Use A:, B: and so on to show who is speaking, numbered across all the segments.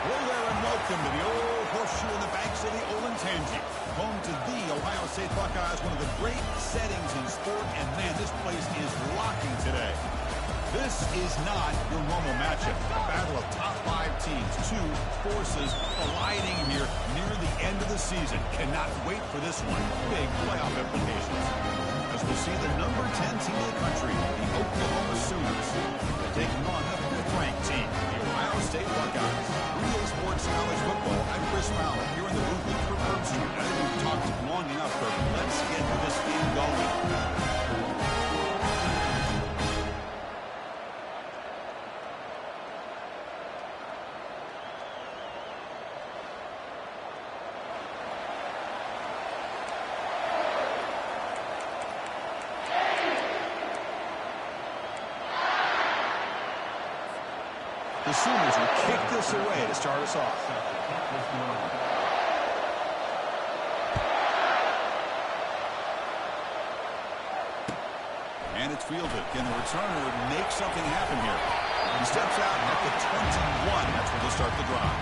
A: Hello there and welcome to the old horseshoe in the Bank City Olentangy, home to the Ohio State Buckeyes, one of the great settings in sport, and man, this place is rocking today. This is not your normal matchup. A battle of top 5 teams, two forces colliding here near the end of the season. Cannot wait for this one. Big playoff implications. As we'll see the number 10 team in the country, the Oklahoma Sooners, taking on the 5th-ranked team, the Ohio State Buckeyes. 3A Sports College Football, I'm Chris Fowler, here in the booth with Herb Street. I think we've talked long enough, Herb. Let's get this game going. The Sooners will kick this away to start us off. And it's fielded. Can the returner make something happen here? He steps out at the 21. That's where they'll start the drive.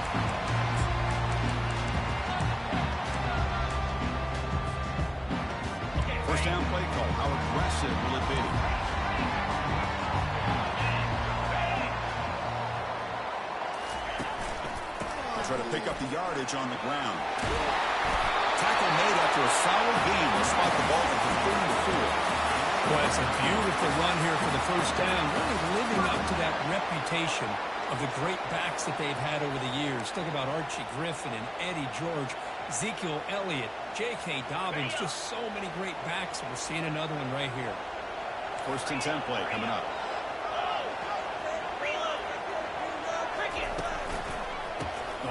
A: First down play call. How aggressive will it be? Try to pick up the yardage on the ground. Tackle made after a solid gain. They'll spot the ball at the 34.
B: Well, it's a beautiful run here for the first down. Really living up to that reputation of the great backs that they've had over the years. Think about Archie Griffin and Eddie George, Ezekiel Elliott, J.K. Dobbins. Just so many great backs. We're seeing another one right here.
A: First and 10 play coming up.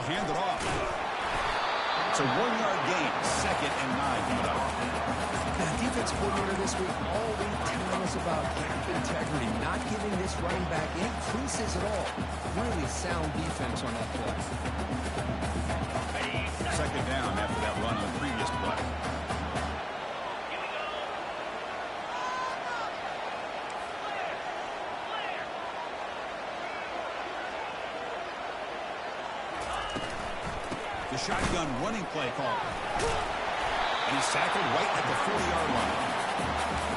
A: Hand it off. It's a 1-yard gain. 2nd and 9 coming up.
C: Now, defense coordinator this week already telling us about gap integrity, not giving this running back any creases at all. Really sound defense on that play.
A: 2nd down after that run on the previous play. The shotgun running play call. And he's tackled right at the 40-yard line.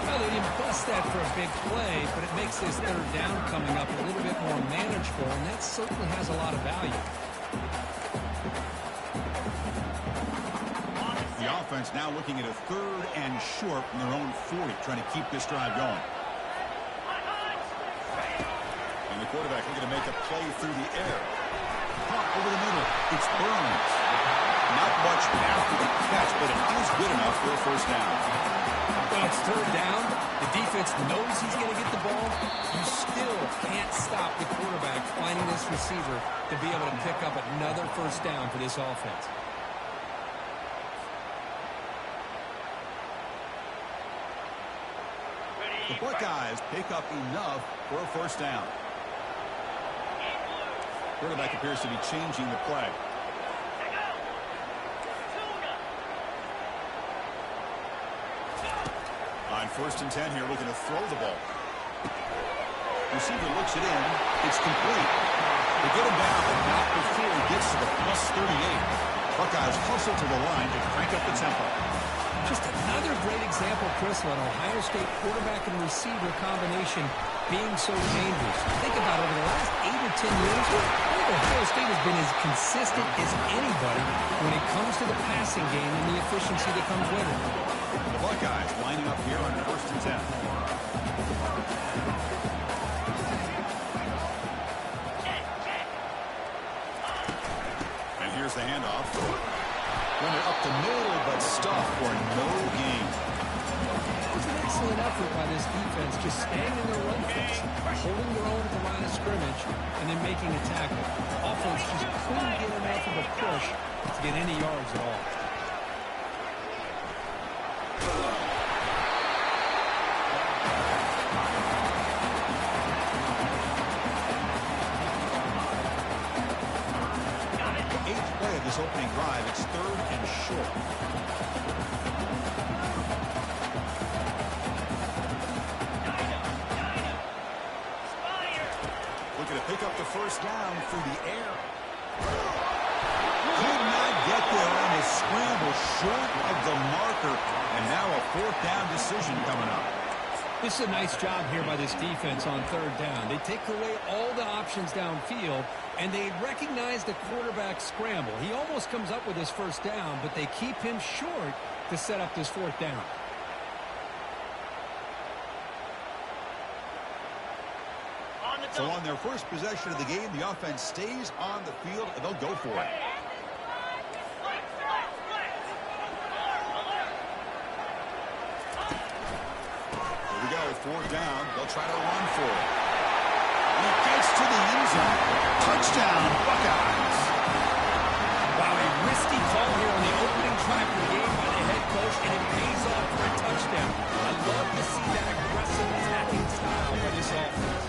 B: Well, they didn't bust that for a big play, but it makes this 3rd down coming up a little bit more manageable, and that certainly has a lot of value.
A: The offense now looking at a 3rd and short from their own 40, trying to keep this drive going. And the quarterback looking to make a play through the air. Pop over the middle. It's Burns. Not much after the catch, but it is good enough for a first down.
B: Well, it's 3rd down. The defense knows he's going to get the ball. You still can't stop the quarterback finding this receiver to be able to pick up another first down for this offense.
A: The Buckeyes pick up enough for a first down. Quarterback appears to be changing the play. On 1st and 10 here, looking to throw the ball. Receiver looks it in. It's complete. They get him down, but not before he gets to the +38. Buckeyes hustle to the line to crank up the tempo.
B: Just another great example, Chris, of an Ohio State quarterback and receiver combination being so dangerous. Think about it, over the last 8 or 10 years, Ohio State has been as consistent as anybody when it comes to the passing game and the efficiency that comes with it.
A: The Buckeyes lining up here on 1st and 10. And here's the handoff. Run it up the middle, but stuffed for no gain.
B: It was an excellent effort by this defense, just staying in their run fence, holding their own at the line of scrimmage, and then making a tackle. Offense just couldn't get enough of a push to get any yards at all.
A: This opening drive, it's 3rd and short. Looking to pick up the first down through the air. short of the marker, and now a fourth down decision coming up.
B: This is a nice job here by this defense on third down. They take away all the options downfield, and they recognize the quarterback scramble. He almost comes up with his first down, but they keep him short to set up this fourth down.
A: So on their first possession of the game, the offense stays on the field, and they'll go for it. Here we go, fourth down. They'll try to run for it. He gets to the end zone. Touchdown, Buckeyes.
B: Wow, a risky call here on the opening drive of the game by the head coach, and it pays off for a touchdown. I love to see that aggressive attacking style by this offense.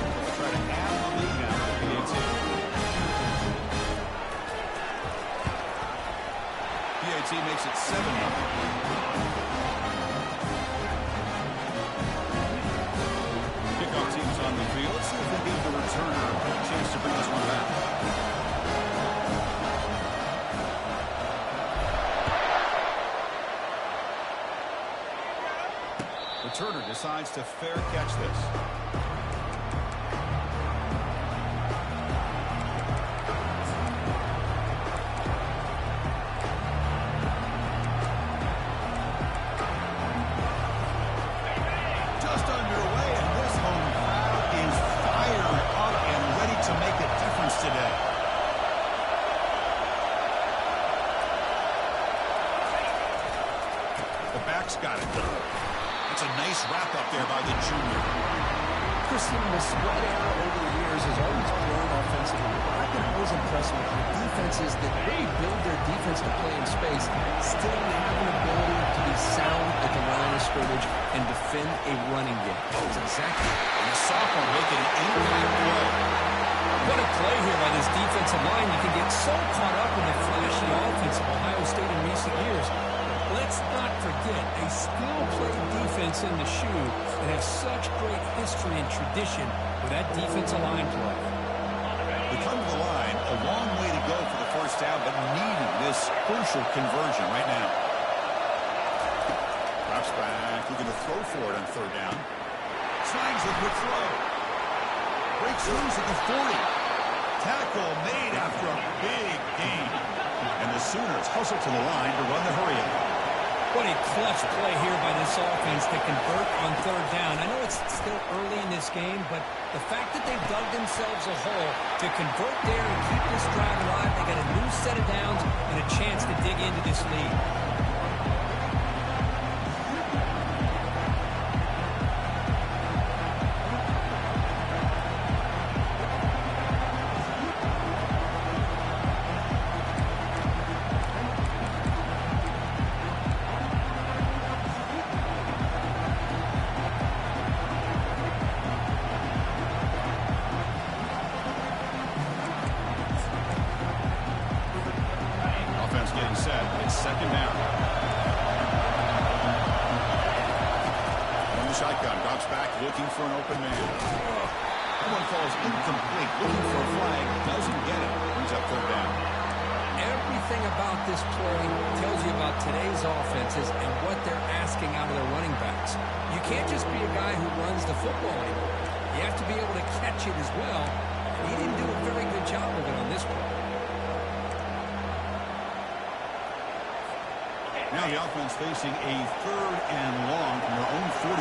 A: They'll try to add the lead now to PAT. PAT makes it 7-0. Kickoff team's on the field. Let's see if we give the returner a chance to bring this one back. Returner decides to fair catch this. Just underway, and this home crowd is fired up and ready to make a difference today. The back's got it. It's a nice wrap-up there by the junior.
C: Christian, the spread era over the years has always grown offensively. But I've been always impressed with the defenses that really build their defense to play in space, still have an ability to be sound at the line of scrimmage and defend a running game. That's exactly.
A: And the sophomore making an impact play.
B: What a play here by this defensive line. You can get so caught up in the flashy offense of Ohio State in recent years. Let's not forget a skill-played defense in the shoe that has such great history and tradition with that defensive line play.
A: They come to the line, a long way to go for the first down, but needing this crucial conversion right now. Drops back, looking to throw for it on third down. Slides a quick throw. Breaks loose at the 40. Tackle made after a big gain. And the Sooners hustle to the line to run the hurry-up.
B: What a clutch play here by this offense to convert on third down. I know it's still early in this game, but the fact that they've dug themselves a hole to convert there and keep this drive alive, they got a new set of downs and a chance to dig into this lead.
A: Set. It's second down. From the shotgun, drops back, looking for an open man. That one falls incomplete, looking for a flag, doesn't get it. Brings up third down.
B: Everything about this play tells you about today's offenses and what they're asking out of their running backs. You can't just be a guy who runs the football anymore. You have to be able to catch it as well. And he didn't do a very good job of it on this play.
A: Now the offense facing a third and long from their own 41.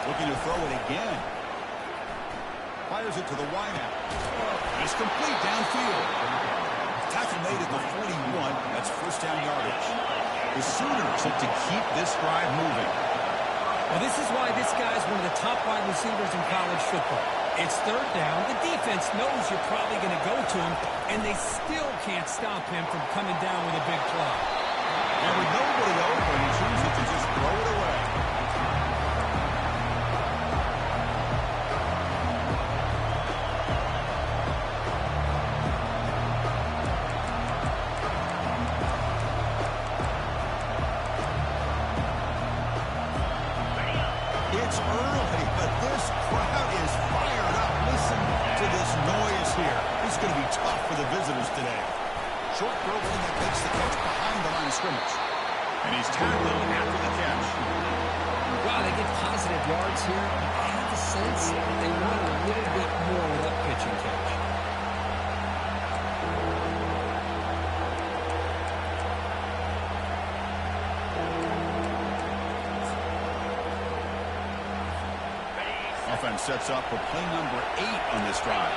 A: Looking to throw it again. Fires it to the wideout. It's complete downfield. Tackle made at the 41. That's first down yardage. The Sooners look to keep this drive moving.
B: Well, this is why this guy's one of the top wide receivers in college football. It's third down. The defense knows you're probably going to go to him, and they still can't stop him from coming down with a big play.
A: And with nobody open, he chooses to just throw it away. to be tough for the visitors today. Short throw that makes the catch behind the line of scrimmage. And he's tackled after the catch.
B: Wow, they get positive yards here. I have the sense they want a little bit more with that pitching catch.
A: Offense sets up for play number 8 on this drive.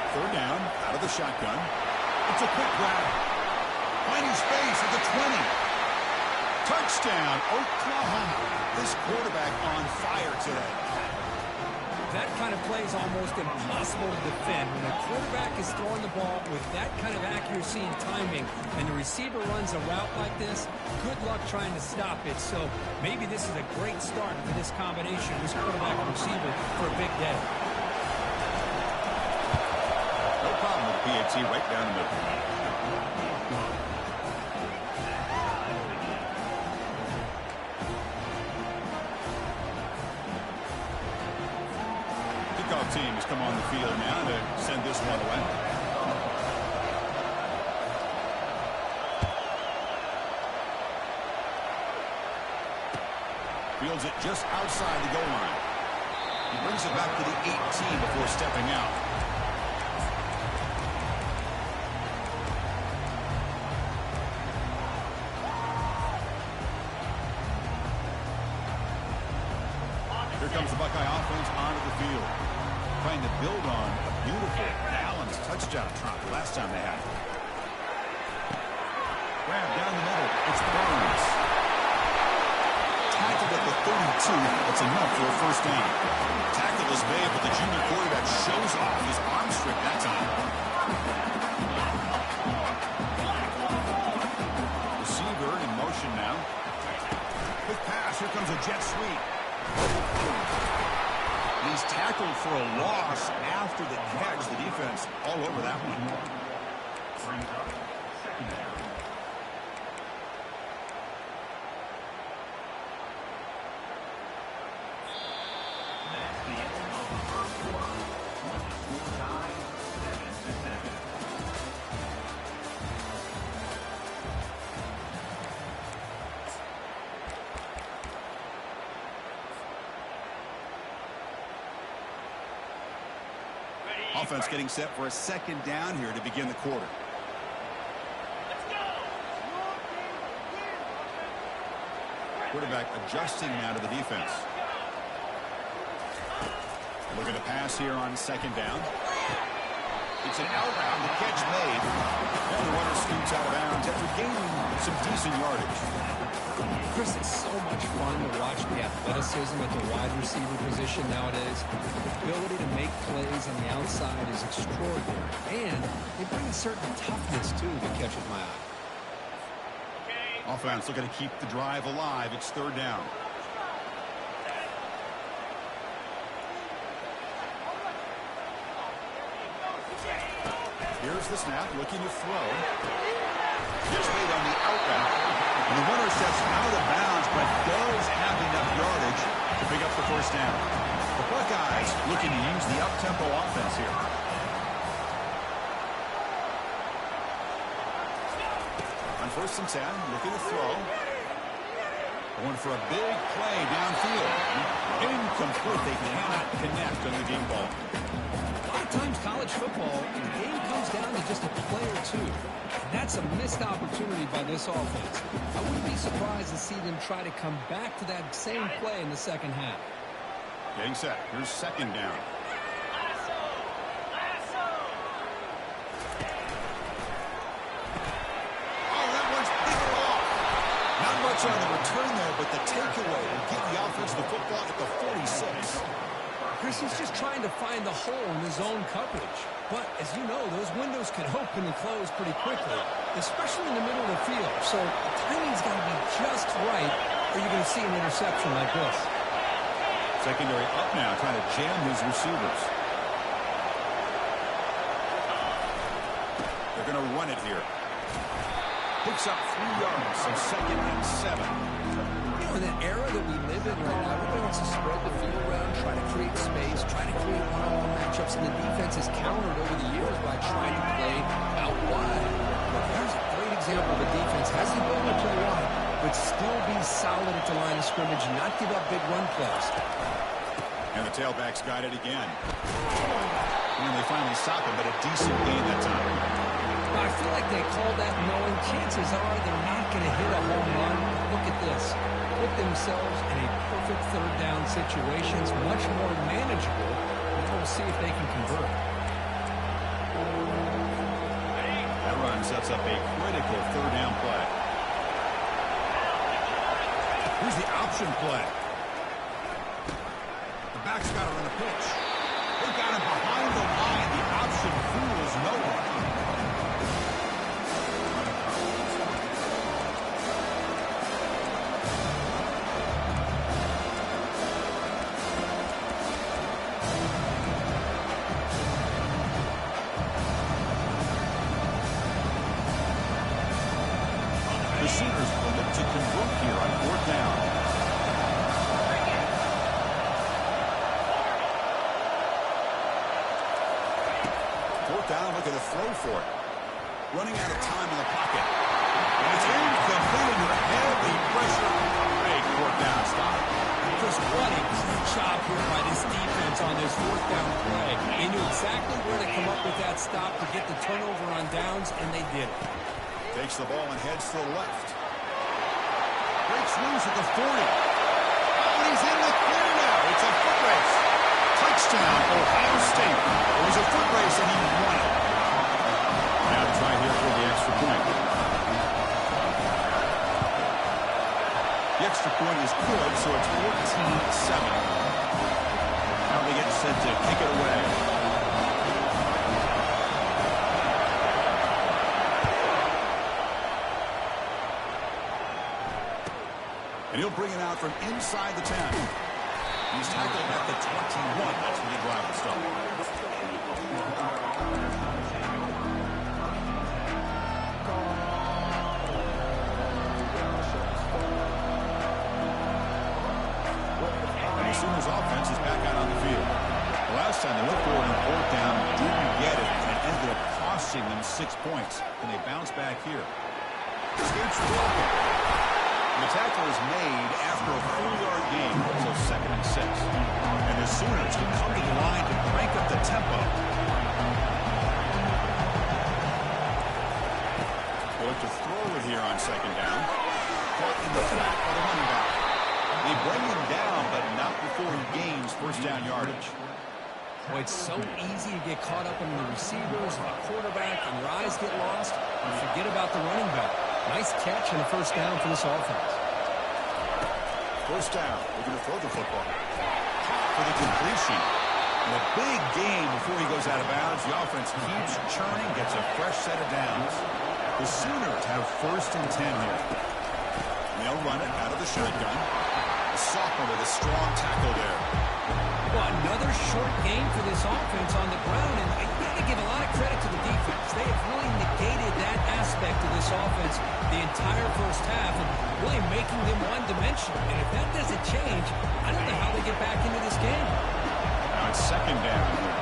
A: Third down, out of the shotgun. It's a quick grab. Finding space at the 20. Touchdown, Oklahoma. This quarterback on fire today.
B: That kind of play is almost impossible to defend. When a quarterback is throwing the ball with that kind of accuracy and timing, and the receiver runs a route like this, good luck trying to stop it. So maybe this is a great start for this combination, this quarterback and receiver, for a big day.
A: No problem with PAT right down the middle. Kickoff team has come on the field now to send this one away. Fields it just outside the goal line. He brings it back to the 18 before stepping out. Here comes the Buckeye offense onto the field. Trying to build on a beautiful, balanced touchdown trot last time they had it. Grab down the middle. It's Burns. Tackled at the 32. That's enough for a first down. Tackle is made, but the junior quarterback shows off his arm strength that time. Receiver in motion now. Quick pass. Here comes a jet sweep. He's tackled for a loss after the catch. The defense all over that one. Offense getting set for a second down here to begin the quarter. Quarterback adjusting now to the defense. Looking to pass here on second down. It's an out route. The catch made. And the runner scoots out of bounds after gaining some decent yardage.
B: Chris, it's so much fun to watch the athleticism at the wide receiver position nowadays. The ability to make plays on the outside is extraordinary. And they bring a certain toughness, too, that catches my eye.
A: Offense looking to keep the drive alive. It's third down. Here's the snap, looking to throw. Just made on the out route. And the runner steps out of bounds, but does have enough yardage to pick up the first down. The Buckeyes looking to use the up-tempo offense here. On first and 10, looking to throw. Going for a big play downfield. Incomplete. They cannot connect on the deep ball.
B: A lot of times college football, the game comes down to just a play or two. That's a missed opportunity by this offense. I wouldn't be surprised to see them try to come back to that same play in the second half.
A: Getting set. Here's second down. Oh, that one's picked off. Not much on the return there, but the takeaway will get the offense the football at the 46.
B: Chris, he's just trying to find the hole in his own coverage. But, as you know, those windows can open and close pretty quickly, especially in the middle of the field. So the timing's got to be just right, or you're going to see an interception like this.
A: Secondary up now, trying to jam his receivers. They're going to run it here. Picks up 3 yards, so second and 7.
B: And
C: era that we live in right now, everybody wants to spread the field around, try to create space, try to create one-on-one matchups, and the defense has countered over the years by trying to play out wide. Look, here's a great example of a defense has the ability to play wide, but still be solid at the line of scrimmage and not give up big run plays.
A: And the tailback's got it again. And they finally stop him, but a decent gain that time.
B: Well, I feel like they called that knowing chances are they're not going to hit a home run. Look at this. Put themselves in a perfect third down situation. It's much more manageable. We'll see if they can convert.
A: That run sets up a critical third down play. Here's the option play. The back's got to run a pitch. They got him behind the line. The option fools no one. Receivers will look to convert here on fourth down. Fourth down, looking to throw for it. Running out of time in the pocket. And it's incomplete under heavy pressure. Great fourth down stop.
B: Chris, what a great job here by this defense on this fourth down play. They knew exactly where to come up with that stop to get the turnover on downs, and they did it.
A: Takes the ball and heads to the left. Breaks loose at the 40. And he's in the clear now. It's a foot race. Touchdown, Ohio State. It was a foot race, and he won it. Now to try here for the extra point. The extra point is good, so it's 14-7. Now they get set to kick it away. And he'll bring it out from inside the 10. He's tackled at the 21. That's where the drive will start. And the Sooners offense is back out on the field. The last time they looked for it on fourth down, didn't get it, and it ended up costing them 6 points. And they bounce back here. Escapes the blocker. The tackle is made after a 4-yard gain, so 2nd and 6. And the Sooners can come to the line to crank up the tempo. They look to throw it here on 2nd down. Caught in the flat by the running back. They bring him down, but not before he gains first down yardage.
B: Boy, it's so easy to get caught up in the receivers, the quarterback, and your eyes get lost. And forget about the running back. Nice catch and a first down for this offense.
A: First down. They're going to throw the football. For the completion. And a big gain before he goes out of bounds. The offense keeps churning, gets a fresh set of downs. The Sooners have 1st and 10 here. And they'll run it out of the shotgun. A sophomore with a strong tackle there.
B: Well, another short game for this offense on the ground, and I got to give a lot of credit to the defense. They have really negated that aspect of this offense the entire first half and really making them one-dimensional. And if that doesn't change, I don't know how they get back into this game.
A: Now it's 2nd down here.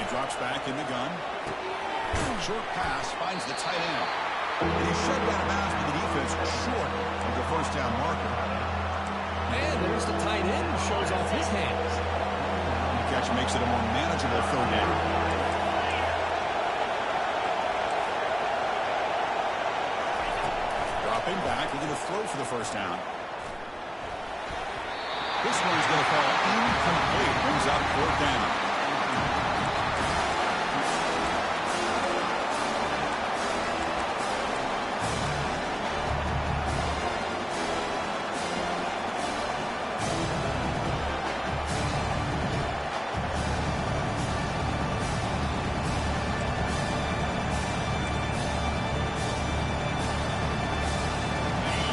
A: Drops back in the gun. Short pass finds the tight end. And he's shoved out of bounds with the defense short of the first down marker.
B: And there's the tight end who shows off his hands.
A: The catch makes it a more manageable third down. Dropping back, looking to throw for the first down. This one's going to fall incomplete. Brings up fourth down.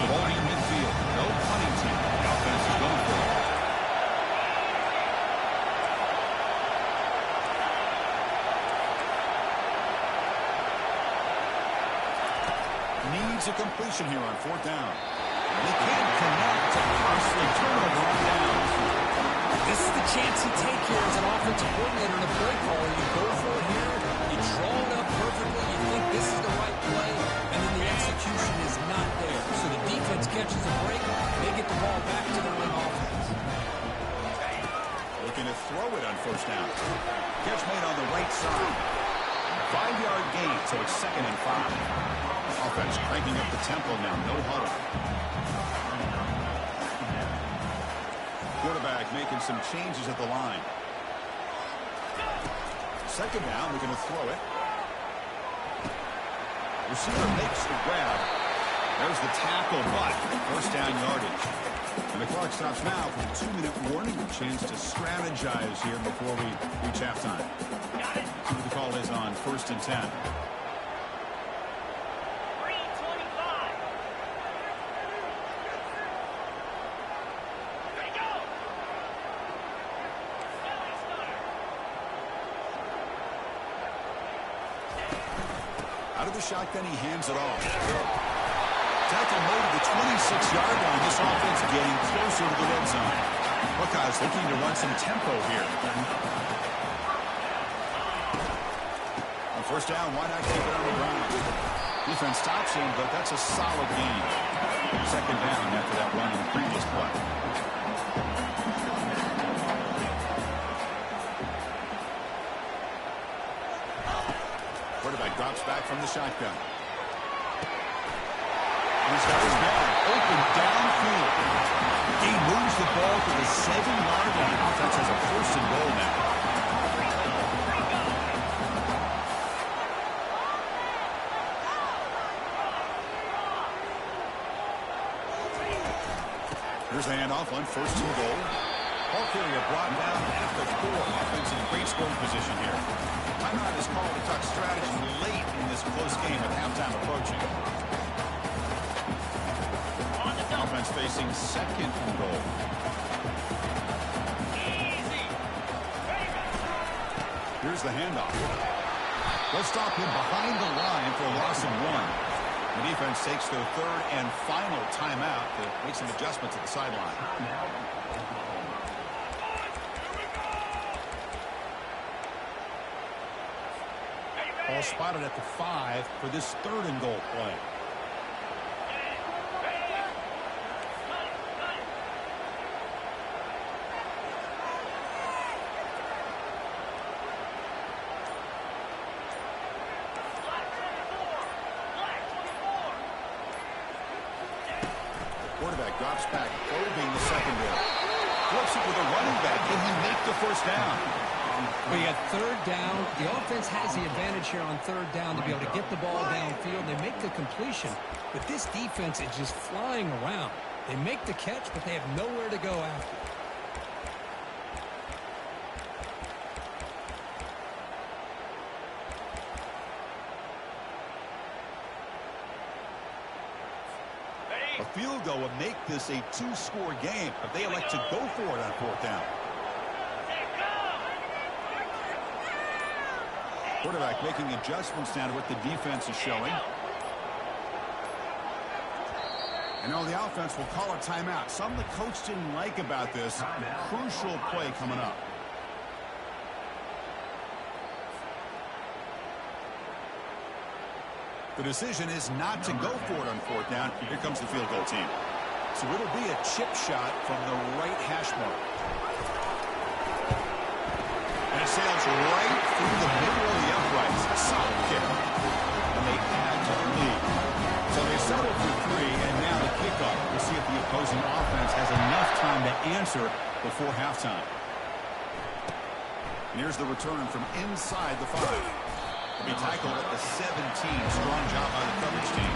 A: The ball near midfield. No punting team. The offense is going for it. needs a completion here on fourth down. He can't connect to costly turnover on downs.
B: This is the chance you take here as an offensive coordinator and a play caller. You go for it here, you draw it up perfectly, you think this is the right play, and then the execution is not there. So the defense catches a break, they get the ball back to their own offense.
A: Looking to throw it on first down. Catch made on the right side. 5-yard gain, so it's 2nd and 5. Offense cranking up the tempo now, no huddle. Quarterback making some changes at the line. 2nd down, we're going to throw it. Receiver makes the grab. There's the tackle, but first down yardage. And the clock stops now for a 2-minute warning. A chance to strategize here before we reach halftime. See what the call is on 1st and 10. Out of the shotgun, he hands it off. Tackle made at the 26-yard line. This offense getting closer to the red zone. Buckeyes looking to run some tempo here. On first down, why not keep it on the ground? Defense stops him, but that's a solid gain. 2nd down after that run in the previous play. Quarterback drops back from the shotgun. He's got his man open downfield. He moves the ball to the 7-yard line. Offense has a 1st and goal now. Here's the handoff on 1st and goal. Ball carrier brought down at the 4. Offense in great scoring position here. Timeout is called to talk strategy late in this close game with halftime approaching. Offense facing 2nd and goal. Here's the handoff. They'll stop him behind the line for a loss of 1. The defense takes their 3rd and final timeout to make some adjustments at the sideline. Ball spotted at the 5 for this 3rd and goal play. Quarterback drops back, probing the secondary. Flips it with a running back. Can he make the first down?
B: Well, you got 3rd down. The offense has the advantage here on 3rd down to be able to get the ball downfield. They make the completion, but this defense is just flying around. They make the catch, but they have nowhere to go after.
A: A field goal would make this a 2-score game if they elect to go for it on 4th down. Quarterback making adjustments now to what the defense is showing. And on the offense will call a timeout. Something the coach didn't like about this. Crucial play coming up. The decision is not to go for it on 4th down. Here comes the field goal team. So it'll be a chip shot from the right hash mark. And it sails right through the middle of the uprights. A solid kick. And they add to the lead. So they settle for 3, and now the kickoff. We'll see if the opposing offense has enough time to answer before halftime. And here's the return from inside the 5. Will be tackled at the 17. Strong job by the coverage team.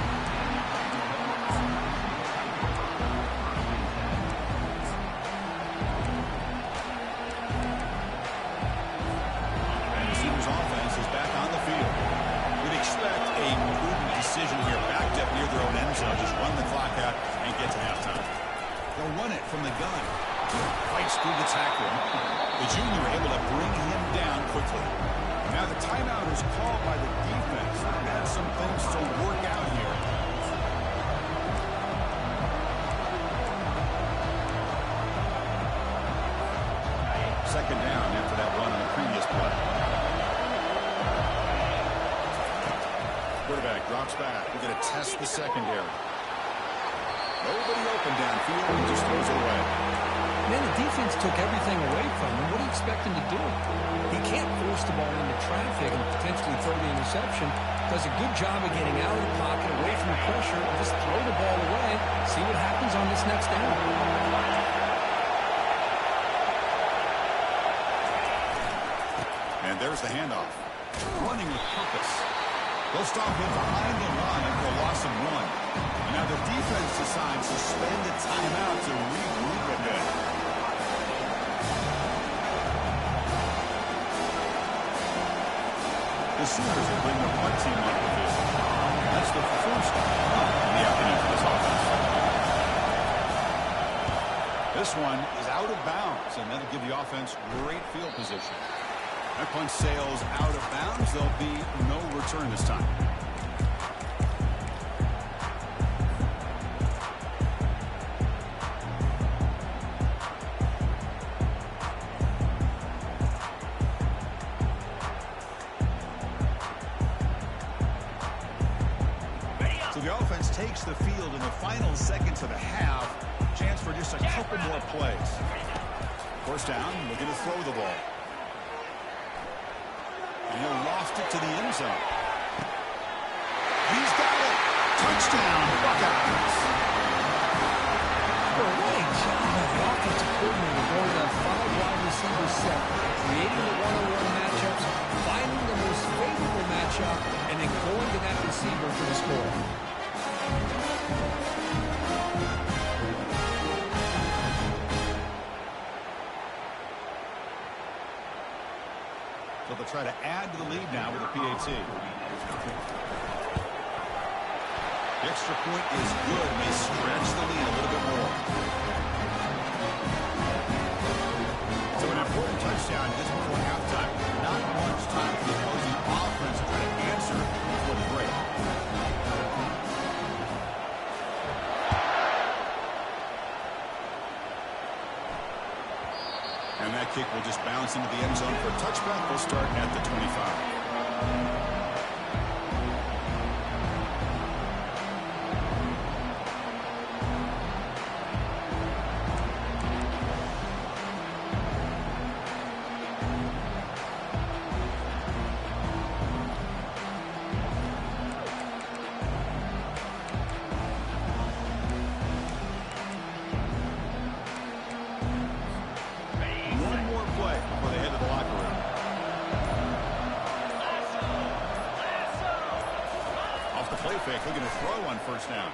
A: And the Cedars offense is back on the field. We'd expect a prudent decision here, backed up near their own end zone. Just run the clock out and get to halftime. They'll run it from the gun. Fights through the tackle. The junior able to bring him down quickly. Now the timeout is called by the defense. They've had some things to work out here. second down after that run on the previous play. Quarterback drops back. We're going to test the secondary. Nobody open downfield. He just throws it away.
B: Man, the defense took everything away from him. What do you expect him to do? He can't force the ball into traffic and potentially throw the interception. Does a good job of getting out of the pocket, away from the pressure, and just throw the ball away. See what happens on this next down.
A: And there's the handoff. Running with purpose. They'll stop him behind the line for a loss of 1. And now the defense decides to spend a timeout to regroup a bit. The Sooners will bring the punt team on the field. That's the first punt in the afternoon for this offense. This one is out of bounds, and that'll give the offense great field position. That punt sails out of bounds. There'll be no return this time. So the offense takes the field in the final seconds of the half. Chance for just a couple more plays. First down, looking to throw the ball. And he'll loft it to the end zone. He's got it. Touchdown, Buckeyes.
B: What a job by the offensive coordinator going to that 5-wide receiver set, creating the one-on-one matchups, finding the most favorable matchup, and then going to that receiver for the score.
A: So they'll try to add to the lead now with a PAT. The extra point is good. May stretch the lead a little bit more. So an important touchdown just before halftime. Not much time for the opposing offense to try to answer before the break. And that kick will just bounce into the end zone for a touchback. We'll start at the 25. Looking to throw on first down.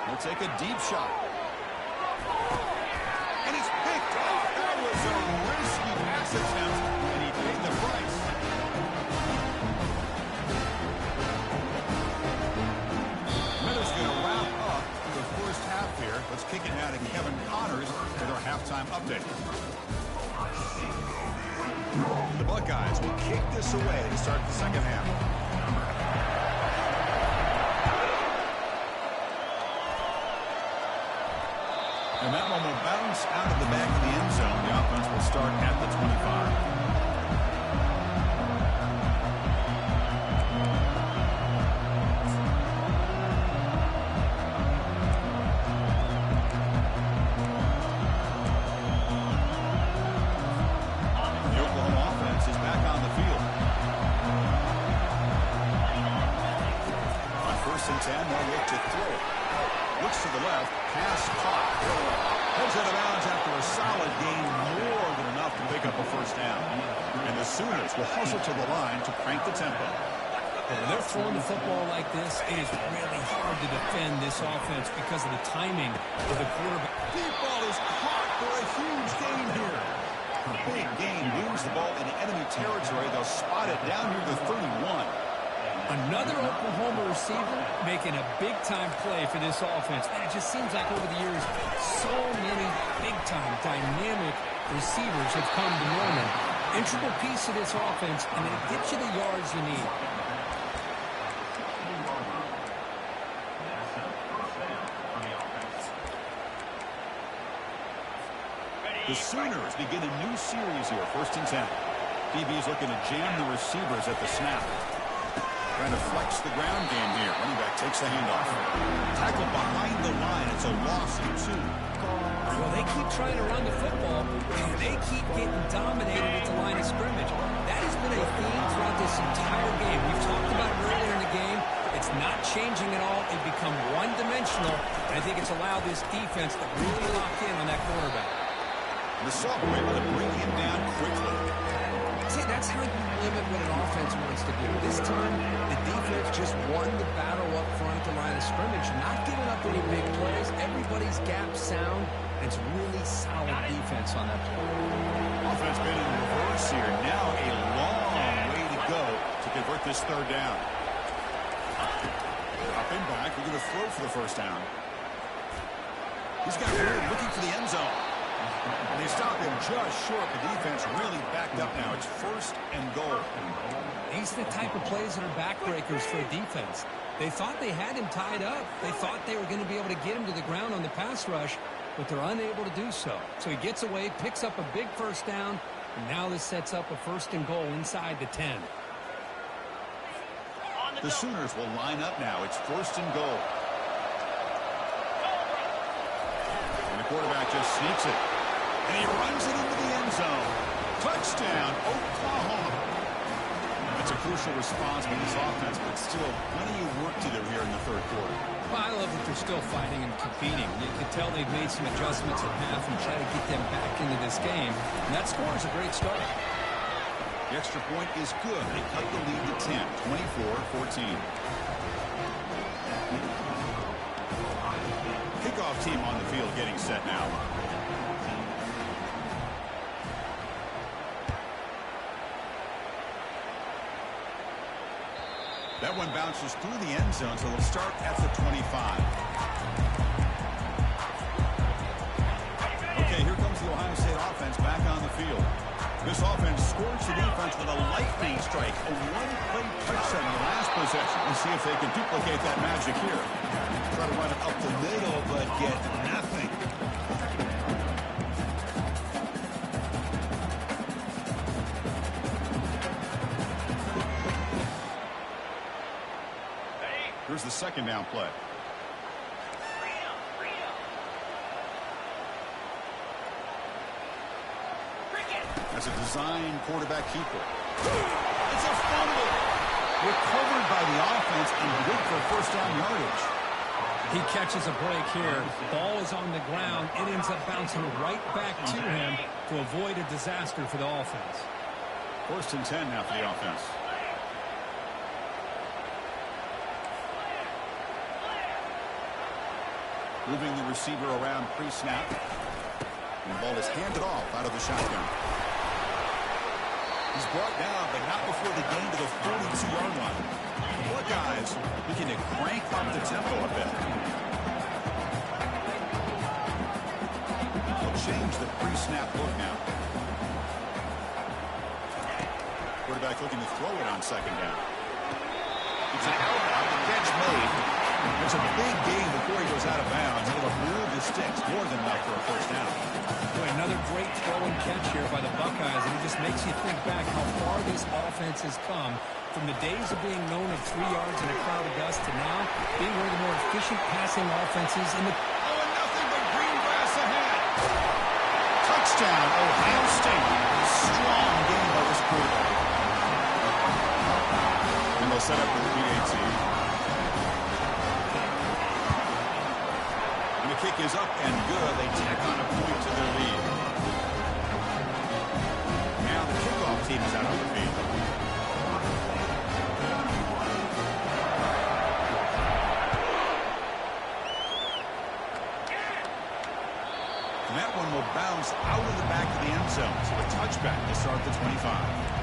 A: He'll take a deep shot. And it's picked off. That was a risky pass attempt, and he paid the price. Miller's going to wrap up the first half here. Let's kick it now to Kevin Connors with our halftime update. The Buckeyes will kick this away to start the second half. And that one will bounce out of the back of the end zone. The offense will start at the 25. To the left, pass caught. Heads out of bounds after a solid gain, more than enough to pick up a first down. And the Sooners will hustle to the line to crank the tempo.
B: When they're throwing the football like this, it is really hard to defend this offense because of the timing of the quarterback.
A: Deep ball is caught for a huge gain here. A big gain moves the ball into enemy territory. They'll spot it down here to 31.
B: Another Oklahoma receiver making a big-time play for this offense. Man, it just seems like over the years, so many big-time, dynamic receivers have come to Norman. Integral piece of this offense, and it gets you the yards you need.
A: The Sooners begin a new series here, 1st and 10. DB's looking to jam the receivers at the snap. Trying to flex the ground game here. Running back takes the handoff. Tackle behind the line. It's a loss of 2.
B: Well, they keep trying to run the football, and they keep getting dominated at the line of scrimmage. That has been a theme throughout this entire game. We've talked about it earlier in the game. It's not changing at all. They've become one-dimensional, and I think it's allowed this defense to really lock in on that quarterback.
A: The sophomore able to bring him down quickly.
C: See, that's how you limit what an offense wants to do. This time, the defense just won the battle up front at the line of scrimmage, not giving up any big plays. Everybody's gap sound. It's really solid defense on that play.
A: Offense been in reverse here. Now a long way to go to convert this 3rd down. Dropping back. We're going to throw for the 1st down. He's got room looking for the end zone. And they stop him just short. The defense really backed up now. It's 1st and goal.
B: These are the type of plays that are backbreakers for a defense. They thought they had him tied up. They thought they were going to be able to get him to the ground on the pass rush, but they're unable to do so. So he gets away, picks up a big 1st down, and now this sets up a 1st and goal inside the 10.
A: The Sooners will line up now. It's 1st and goal. And the quarterback just sneaks it. And he runs it into the end zone. Touchdown, Oklahoma. That's a crucial response by this offense, but still plenty of work to do here in the 3rd quarter.
B: Well, I love that they're still fighting and competing. You can tell they've made some adjustments at half and try to get them back into this game. And that score is a great start.
A: The extra point is good. They cut the lead to 10, 24-14. Kickoff team on the field getting set now. That one bounces through the end zone, so they'll start at the 25. Okay, here comes the Ohio State offense back on the field. This offense scorched the defense with a lightning strike, a one-play touchdown in the last possession. Let's see if they can duplicate that magic here. Try to run it up the middle, but get nothing. Here's the 2nd down play. As a design quarterback keeper. It's a fumble. Recovered by the offense and good for 1st down yardage.
B: He catches a break here. Ball is on the ground. It ends up bouncing right back to him to avoid a disaster for the offense.
A: 1st and 10 now for the offense. Moving the receiver around pre-snap. And the ball is handed off out of the shotgun. He's brought down, but not before the gain to the 42-yard line. The Buckeyes looking to crank up the tempo a bit. They'll change the pre-snap look now. Quarterback looking to throw it on 2nd down. It's an out, the catch made. It's a big gain before he goes out of bounds. It'll move the sticks more than enough for a 1st down.
B: Boy, another great throw and catch here by the Buckeyes, and it just makes you think back how far this offense has come from the days of being known at 3 yards in a cloud of dust to now being one of the more efficient passing offenses in the...
A: Oh, and nothing but green grass ahead. Touchdown, Ohio State. Strong game by this quarterback. And they'll set up for the PAT. Kick is up and good. They tack on a point to their lead. Now the kickoff team is out on the field. And that one will bounce out of the back of the end zone. So a touchback to start the 25.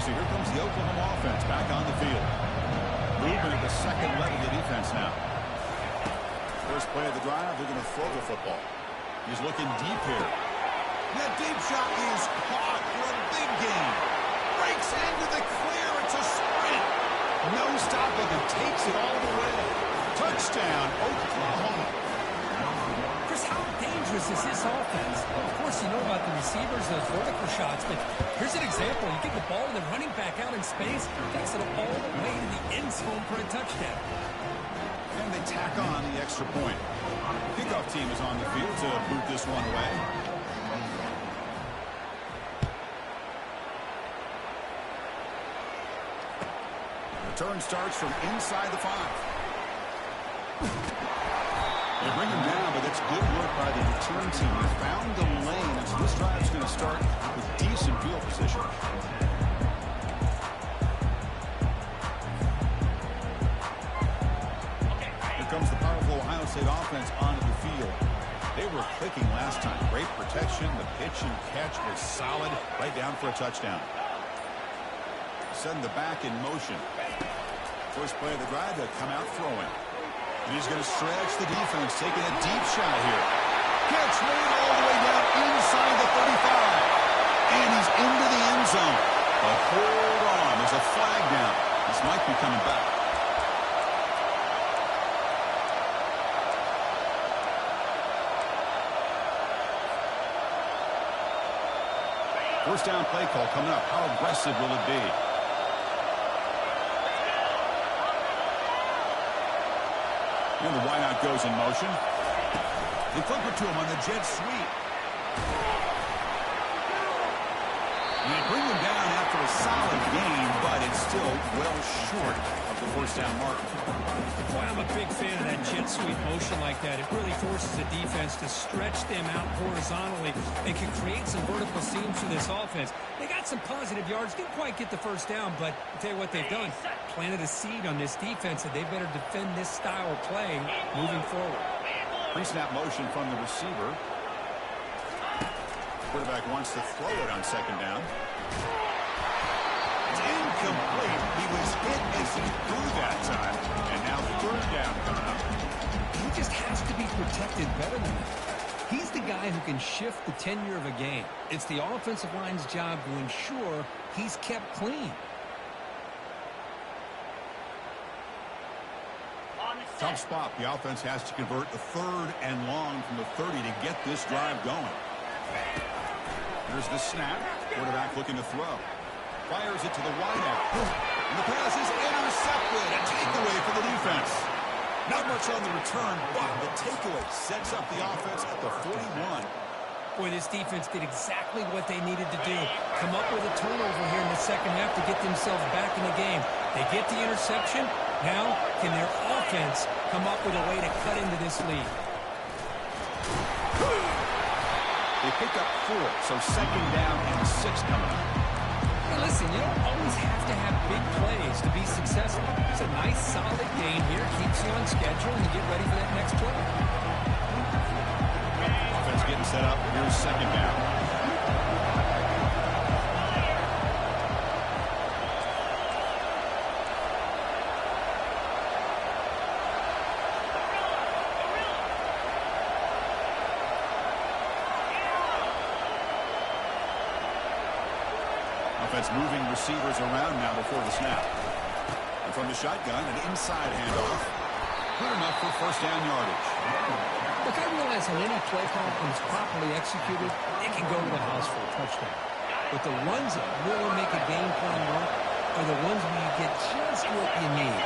A: So here comes the Oklahoma offense back on the field. Movement at the 2nd leg of the defense now. First play of the drive, they're going to throw the football. He's looking deep here. That deep shot is caught for a big gain. takes it all the way. Touchdown, Oklahoma.
B: Chris, how dangerous is this offense? Of course, you know about the receivers, those vertical shots, but here's an example. You get the ball and the running back out in space, takes it all the way to the end zone for a touchdown.
A: And they tack on the extra point. Kickoff team is on the field to boot this one away. Return starts from inside the 5. They bring him down, but that's good work by the return team. They found the lane, and so this drive's going to start with decent field position. Here comes the powerful Ohio State offense onto the field. They were clicking last time. Great protection. The pitch and catch was solid. Right down for a touchdown. Send the back in motion. First play of the drive, they'll come out throwing. And he's going to stretch the defense, taking a deep shot here. Catch made all the way down inside the 35. And he's into the end zone. But hold on, there's a flag down. This might be coming back. First down play call coming up. How aggressive will it be? And the wideout goes in motion. They flip it to him on the jet sweep. And they bring him down after a solid gain, but it's still well short of the first down mark.
B: Boy, I'm a big fan of that jet sweep motion like that. It really forces the defense to stretch them out horizontally and can create some vertical seams for this offense. They got some positive yards. Didn't quite get the first down, but I'll tell you what they've done. Planted a seed on this defense, and they better defend this style of play moving forward.
A: Pre-snap motion from the receiver. Quarterback wants to throw it on second down. It's incomplete. He was hit as he threw that time. And now third down coming up.
B: He just has to be protected better than that. He's the guy who can shift the tenure of a game. It's the offensive line's job to ensure he's kept clean.
A: Tough spot. The offense has to convert the third and long from the 30 to get this drive going. There's the snap. Quarterback looking to throw. Fires it to the wideout. And the pass is intercepted. A takeaway for the defense. Not much on the return, but the takeaway sets up the offense at the 41.
B: Boy, this defense did exactly what they needed to do. Come up with a turnover here in the second half to get themselves back in the game. They get the interception. Now, can their offense come up with a way to cut into this lead?
A: They pick up 4, so second down and 6 coming up.
B: Hey, listen, you don't always have to have big plays to be successful. It's a nice, solid gain here. Keeps you on schedule, and you get ready for that next play.
A: Offense getting set up. Here's second down. Offense moving receivers around now before the snap. And from the shotgun, an inside handoff. Good enough for first down yardage.
B: Look, I realize on any play call, when it's properly executed, it can go to the house for a touchdown. But the ones that really make a game plan work are the ones where you get just what you need.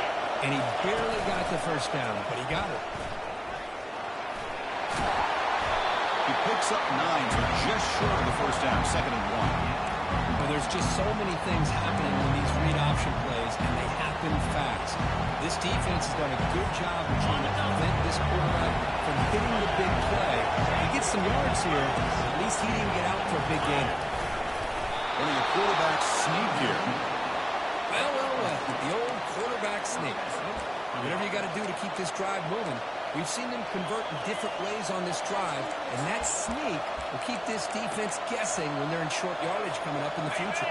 B: And he barely got the first down, but he got it.
A: He picks up 9, so just short of the first down, second and 1.
B: Well, there's just so many things happening in these read option plays, and they happen fast. This defense has done a good job of trying to prevent this quarterback from hitting the big play. He gets some yards here, but at least he didn't get out for a big gain.
A: Running a quarterback sneak here.
B: Well, the old quarterback sneak. Whatever you got to do to keep this drive moving. We've seen them convert in different ways on this drive, and that sneak will keep this defense guessing when they're in short yardage coming up in the future.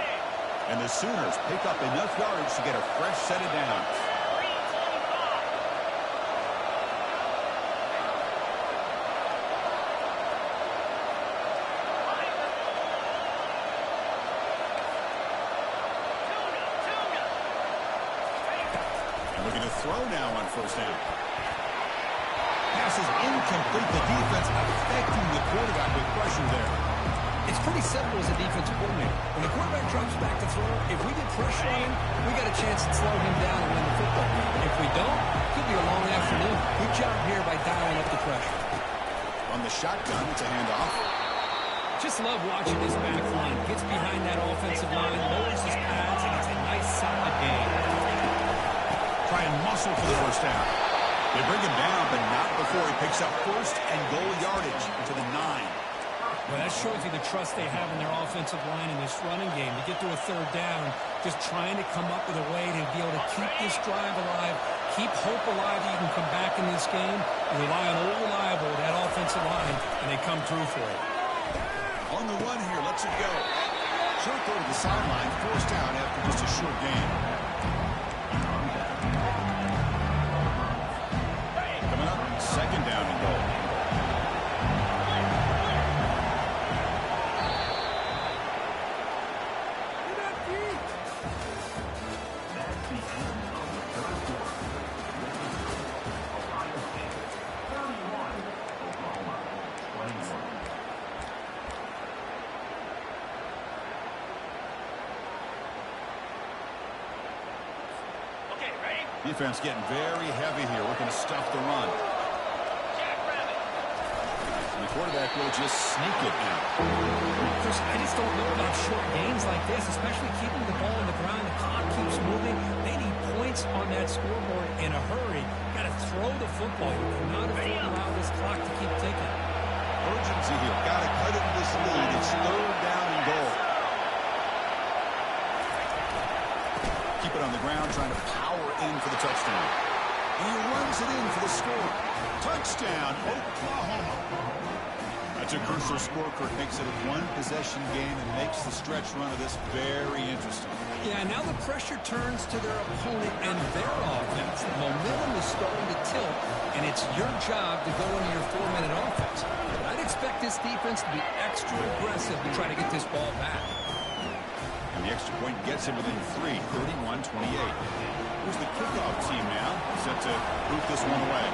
A: And the Sooners pick up enough yardage to get a fresh set of downs. Looking to throw now on first down. Pass is incomplete. The defense affecting the quarterback with pressure there.
B: It's pretty simple as a defensive coordinator. When the quarterback drops back to throw, if we get pressure on him, we got a chance to slow him down and win the football game. If we don't, it could be a long afternoon. Good job here by dialing up the pressure.
A: On the shotgun, it's a handoff.
B: Just love watching this back line. Gets behind that offensive line, lowers his pads, and it's a nice solid game.
A: Try and muscle for the first down. They bring him down, but not before he picks up first and goal yardage to the 9.
B: Well, that shows you the trust they have in their offensive line in this running game. To get to a third down, just trying to come up with a way to be able to keep this drive alive, keep hope alive that you can come back in this game. You rely on old reliable, that offensive line, and they come through for it.
A: On the run here, lets it go. Short throw to the sideline, forced out after just a short gain. Coming up, second down and goal. Defense getting very heavy here, looking to stuff the run. And the quarterback will just sneak it now.
B: Chris, I just don't know about short gains like this, especially keeping the ball on the ground. The clock keeps moving. They need points on that scoreboard in a hurry. Got to throw the football. You cannot afford to allow this clock to keep ticking.
A: Urgency here. Got to cut into this lead. It's third down and goal. Keep it on the ground, trying to power in for the touchdown. And he runs it in for the score. Touchdown, Oklahoma. That's a crucial score. Kirk makes it a one-possession game and makes the stretch run of this very interesting.
B: Yeah, now the pressure turns to their opponent and their offense. The momentum is starting to tilt, and it's your job to go into your 4-minute offense. But I'd expect this defense to be extra aggressive to try to get this ball back.
A: And the extra point gets him within 3, 31-28. Here's the kickoff team now, set to boot this one away.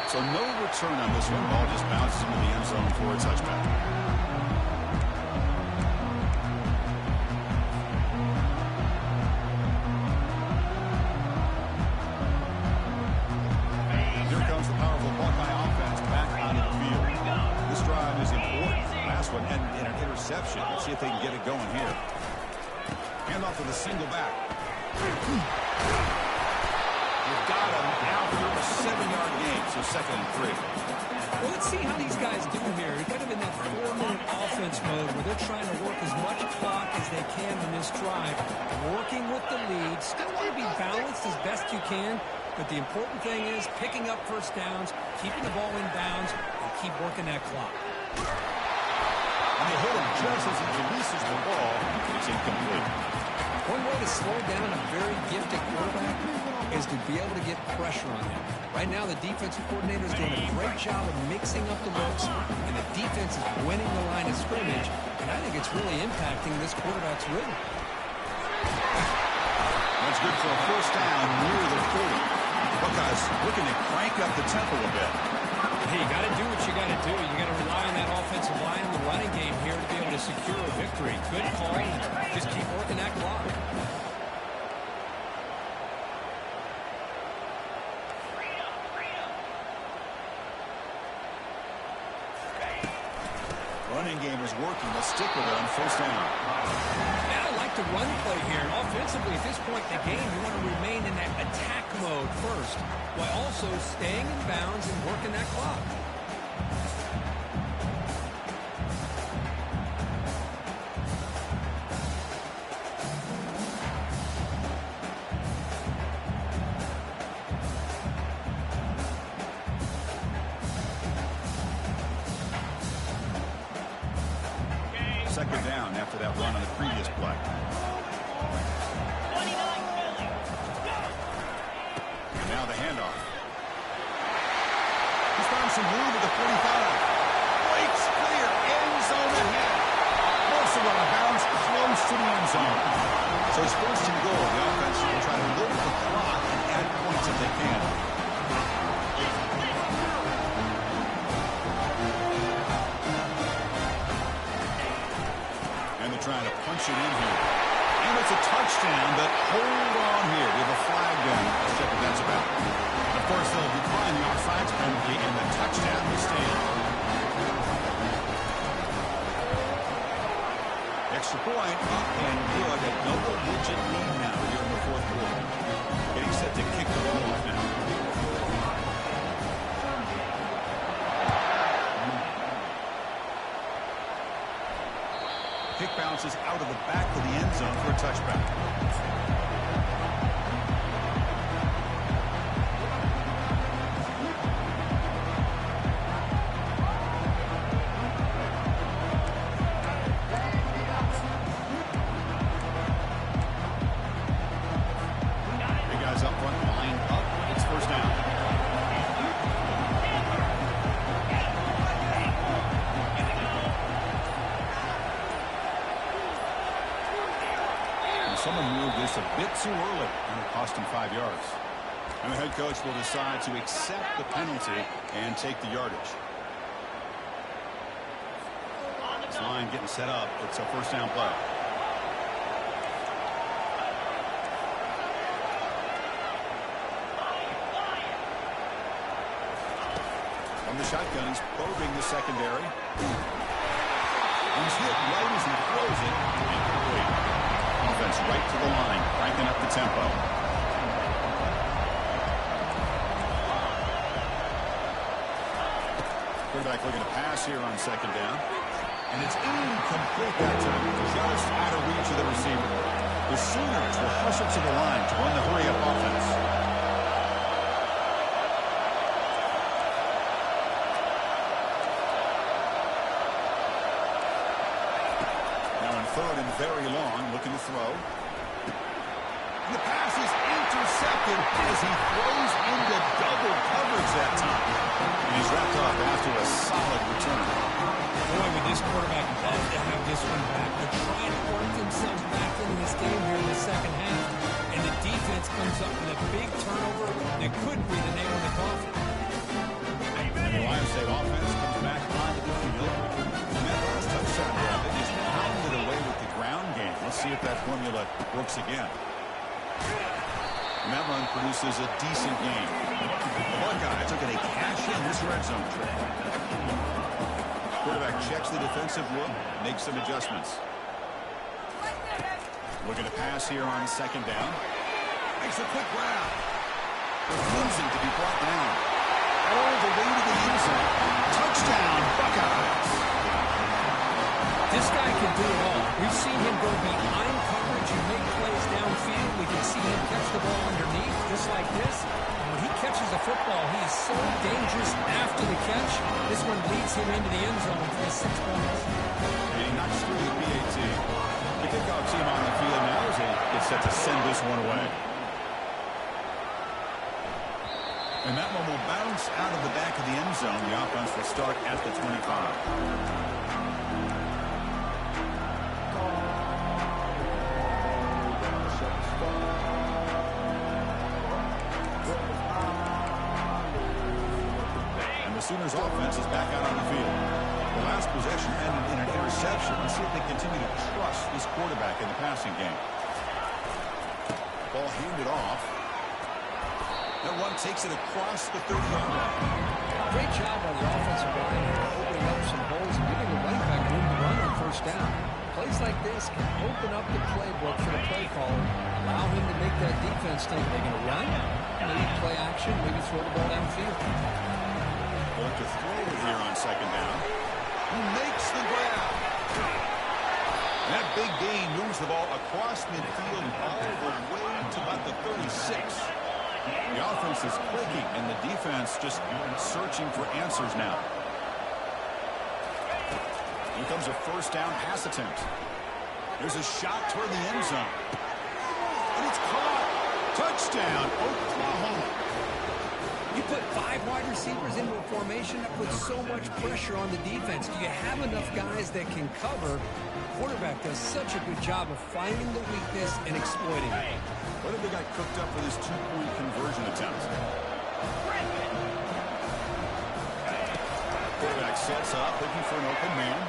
A: So no return on this one. Ball just bounces into the end zone for a touchback. Interception. Let's see if they can get it going here. Hand off to the single back. You've got him now for a 7-yard gain, so 2nd and 3.
B: Well, let's see how these guys do here. They're kind of in that 4-minute offense mode where they're trying to work as much clock as they can on this drive, working with the lead. Still want to be balanced as best you can, but the important thing is picking up first downs, keeping the ball in bounds, and keep working that clock.
A: And they hit him just as he releases the ball. It's incomplete.
B: One way to slow down a very gifted quarterback is to be able to get pressure on him. Right now, the defensive coordinator is doing a great job of mixing up the looks, and the defense is winning the line of scrimmage, and I think it's really impacting this quarterback's rhythm.
A: That's good for a first down near the 40. Buckeyes looking to crank up the tempo a bit.
B: Hey, you got to do what you got to do. You got to rely on that offensive line in the running game here to be able to secure a victory. Good call, and just keep working that clock.
A: Running game is working. Let's stick with it on first down.
B: Yeah, I like the run play here. And offensively, at this point in the game, you want to remain in that attack mode first, while also staying in bounds and working that clock.
A: Second down after that run on the previous play. And now the handoff. He's found some room at the 45. Breaks clear. End zone ahead. to the end zone. So it's first and goal. The offense will try to milk the clock and add points if they can. And they're trying to punch it in here. And it's a touchdown, but hold on here. We have a flag down. Let's check what that's about. Of course, they'll decline the offsides penalty, and the touchdown will stand. Extra point, up and good. A double-digit lead now here in the fourth quarter. Getting set to kick the ball off now. Kick bounces out of the back of the end zone for a touchback. Someone moved this a bit too early, and it cost him 5 yards. And the head coach will decide to accept the penalty and take the yardage. This line getting set up. It's a first down play. From the shotgun, he's probing the secondary. He's hit right as he throws it. Incomplete. Offense right to the line, cranking up the tempo. Quarterback looking to pass here on second down. And it's incomplete that time. Just out of reach of the receiver. The Sooners will hustle to the line to run the hurry-up offense. Third and very long, looking to throw. And the pass is intercepted as he throws into double coverage that time. And he's wrapped up after a solid return.
B: Boy, would this quarterback love to have this one back. They're trying to work themselves back into this game here in the second half. And the defense comes up with a big turnover that could be the nail in the coffin.
A: And the Ohio State offense comes back onto the field. And that last touchdown drive, they just pounded away with the ground game. Let's see if that formula works again. And that run produces a decent gain. The Buckeyes are going to cash in this red zone trip. Quarterback checks the defensive look, makes some adjustments. Looking to pass here on second down. Makes a quick grab. Refusing to be brought down. All the way to the end zone. Touchdown, Buckeyes.
B: This guy can do it all. We've seen him go behind coverage and make plays downfield. We can see him catch the ball underneath, just like this. And when he catches a football, he is so dangerous after the catch. This one leads him into the end zone for 6 points.
A: And he knocks through the PAT. The kickoff team on the field now as they get set to send this one away. And that one will bounce out of the back of the end zone. The offense will start at the 25. Sooners offense is back out on the field. The last possession ended in an interception. Let's see if they continue to trust this quarterback in the passing game. Ball handed off. That one takes it across the 30-yard line.
C: Great job on the offensive line here, opening up some holes and giving the running back room to run on first down. Plays like this can open up the playbook for the play caller, allow him to make that defense think they're going to run, maybe play action, maybe throw the ball downfield.
A: Going to throw it here on second down. He makes the grab. And that big gain moves the ball across midfield all the way to about the 36. The offense is clicking, and the defense just searching for answers now. Here comes a first down pass attempt. There's a shot toward the end zone. And it's caught. Touchdown, Oklahoma.
B: You put 5 wide receivers into a formation that puts so much pressure on the defense. Do you have enough guys that can cover? The quarterback does such a good job of finding the weakness and exploiting it.
A: What have they got cooked up for this 2-point conversion attempt? Quarterback sets up, looking for an open man.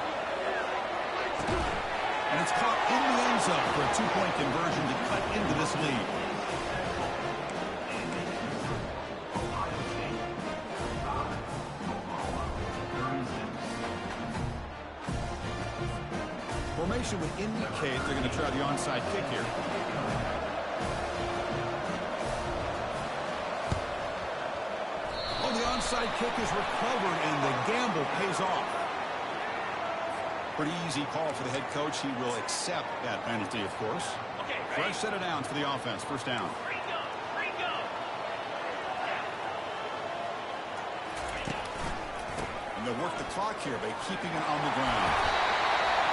A: And it's caught in the end zone for a 2-point conversion to cut into this lead. Formation would indicate they're going to try the onside kick here. Oh, the onside kick is recovered, and the gamble pays off. Pretty easy call for the head coach. He will accept that penalty, of course. Fresh set of downs for the offense. First down. And they'll work the clock here by keeping it on the ground.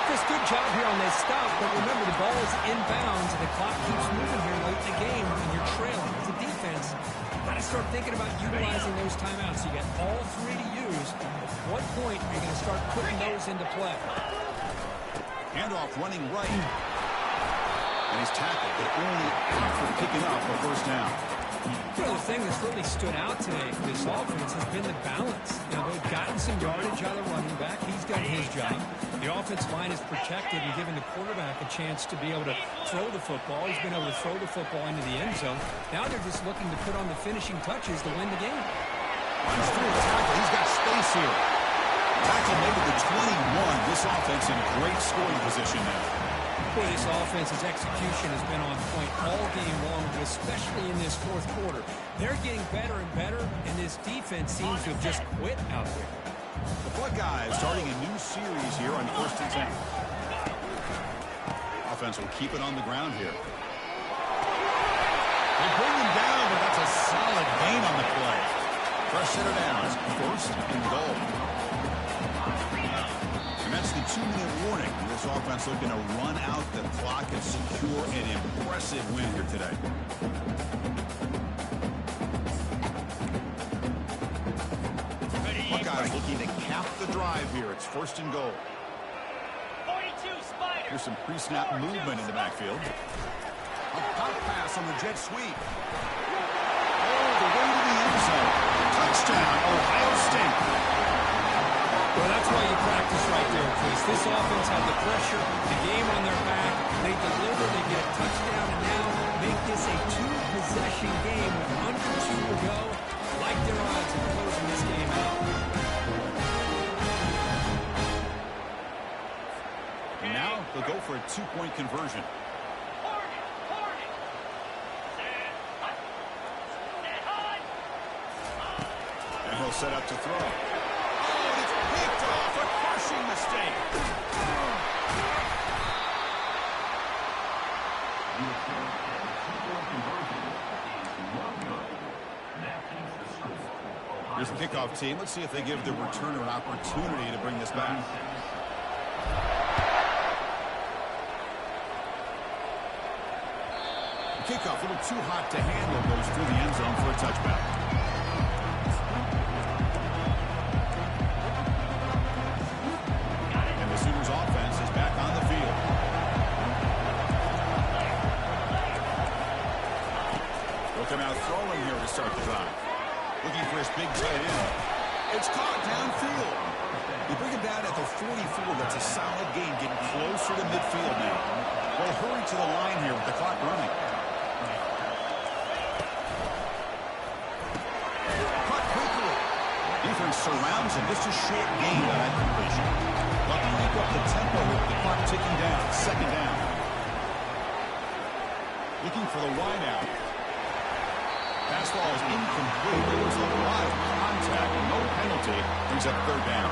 B: Chris, good job here on this stop, but remember the ball is inbounds and the clock keeps moving here late in the game and you're trailing. As a defense, you've got to start thinking about utilizing those timeouts. You got all 3 to use. At what point are you going to start putting those into play?
A: Handoff running right. And he's tackled, but only after picking up a first down.
B: You know, the thing that's really stood out today for this offense has been the balance. You know, they've gotten some yardage out of the running back. He's done his job. The offensive line is protected and giving the quarterback a chance to be able to throw the football. He's been able to throw the football into the end zone. Now they're just looking to put on the finishing touches to win the game.
A: Runs through the tackle. He's got space here. Tackle made to the 21. This offense in great scoring position now.
B: Boy, this offense's execution has been on point all game long, especially in this fourth quarter. They're getting better and better, and this defense seems to have just quit out there.
A: The Buckeyes starting a new series here on 1st and 10. Offense will keep it on the ground here. They bring him down, but that's a solid gain on the play. Fresh set of downs, 1st and goal. And that's the 2-minute warning. This offense looking to run out the clock and secure an impressive win here today. Buckeyes looking to cap the drive here. It's 1st and goal.
D: 42 Spider.
A: Here's some pre-snap movement in the backfield. A pop pass on the jet sweep. Oh, the way to the end zone. Touchdown, Ohio State.
B: Well, that's why you practice right there, Chris. This offense had the pressure, the game on their back. They deliver, they get a touchdown, and now make this a 2-possession game with under 2 to go. Like their odds of closing this game out.
A: Now they'll go for a 2-point conversion. And he'll set up to throw. Oh, and it's picked off. A crushing mistake. Here's the kickoff team. Let's see if they give the returner an opportunity to bring this back. The kickoff, a little too hot to handle, goes through the end zone for a touchback. And the Sooners offense is back on the field. They'll come out throwing here to start the drive. Looking for his big tight end. It's caught downfield. They bring him down at the 44. That's a solid gain, getting closer to midfield now. They'll hurry to the line here with the clock running. Caught quickly. Defense surrounds him. Just a short gain on that completion. They'll crank up the tempo with the clock ticking down. 2nd down. Looking for the wideout. Fastball is incomplete. There was a lot of contact. No penalty. Brings up 3rd down.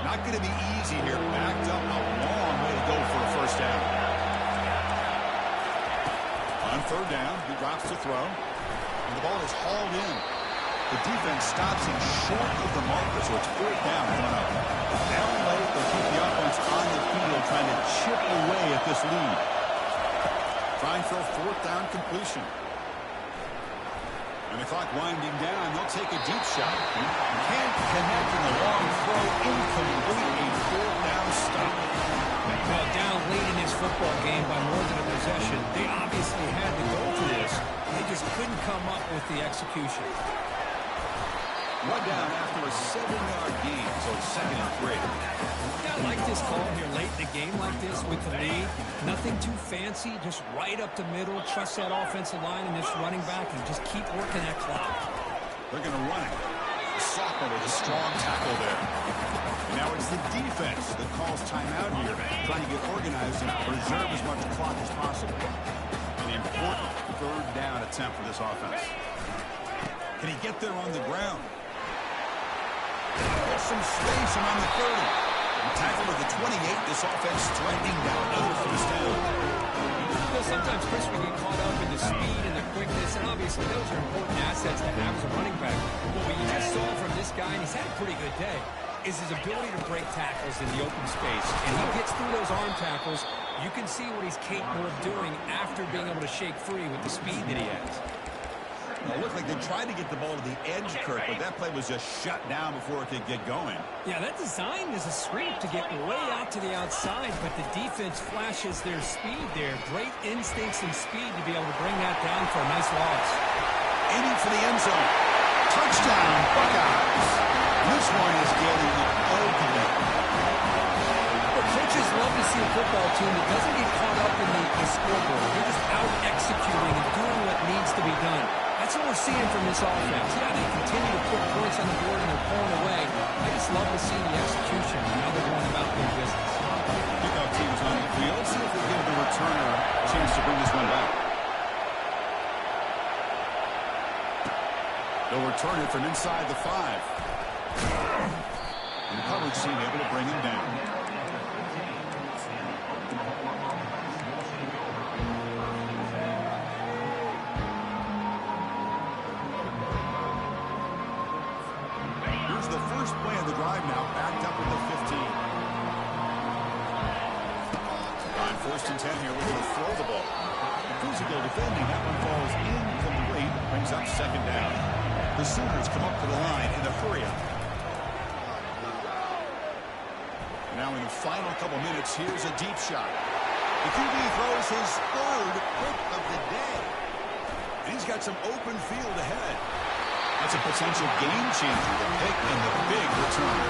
A: Not going to be easy here. Backed up a long way to go for a 1st down. On 3rd down, he drops to throw. And the ball is hauled in. The defense stops him short of the marker, so it's fourth down coming up. Down late, they'll keep the offense on the field, trying to chip away at this lead. Trying for a fourth down completion. And the clock winding down, they'll take a deep shot. Can't connect in the long throw, incomplete, a fourth down stop.
B: Well, down late in this football game by more than a possession, they obviously had to go for this. They just couldn't come up with the execution.
A: One down after a 7-yard gain, so it's 2nd and 3.
B: Yeah, I like this call here late in a game like this with the lead. Nothing too fancy, just right up the middle. Trust that offensive line and this running back and just keep working that clock.
A: They're going to run it. Sophomore with a strong tackle there. And now it's the defense that calls timeout here, trying to get organized and preserve as much clock as possible. An important third down attempt for this offense. Can he get there on the ground? There's some space around the 30. Tackle to the 28. This offense striking down another first down.
B: Well, sometimes, Chris, we get caught up in the speed and the quickness, and obviously those are important assets to have as a running back. But what you just saw from this guy, and he's had a pretty good day, is his ability to break tackles in the open space. And he gets through those arm tackles. You can see what he's capable of doing after being able to shake free with the speed that he has.
A: It looked like they tried to get the ball to the edge, Kirk, but that play was just shut down before it could get going.
B: Yeah, that design is a sweep to get way out to the outside, but the defense flashes their speed there. Great instincts and speed to be able to bring that down for a nice loss.
A: Aiming for the end zone. Touchdown, Buckeyes. This one is getting ugly.
B: Well, coaches love to see a football team that doesn't get caught up in the scoreboard. They're just out executing and doing what needs to be done. That's what we're seeing from this offense. Yeah, they continue to put points on the board and they're pulling away. I just love to see the execution and how they're going about their business.
A: Kickoff team is on the field. Let's see if they give the returner a chance to bring this one back. They'll return it from inside the 5. And the coverage team able to bring him down. The first play of the drive now, backed up at the 15. On 1st and 10 here, we're going to throw the ball. Physical defending, that one falls incomplete, brings up 2nd down. The Sooners come up to the line in a hurry-up. Now in the final couple minutes, here's a deep shot. The QB throws his 3rd pick of the day. And he's got some open field ahead. That's a potential game changer, the pick and the big return.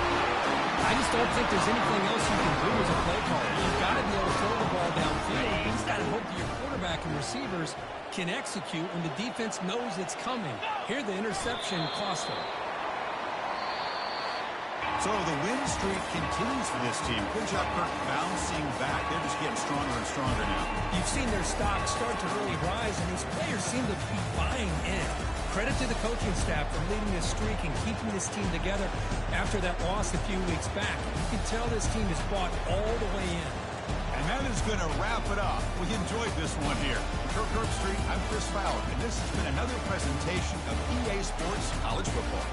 B: I just don't think there's anything else you can do as a play caller. You've got to be able to throw the ball downfield. You just got to hope that your quarterback and receivers can execute when the defense knows it's coming. Here, the interception cost them.
A: So the win streak continues for this team. Good job, Kirk, bouncing back. They're just getting stronger and stronger now.
B: You've seen their stock start to really rise, and these players seem to be buying in. Credit to the coaching staff for leading this streak and keeping this team together after that loss a few weeks back. You can tell this team is bought all the way in.
A: And that is going to wrap it up. We enjoyed this one here. Kirk Herbstreit, I'm Chris Fowler, and this has been another presentation of EA Sports College Football.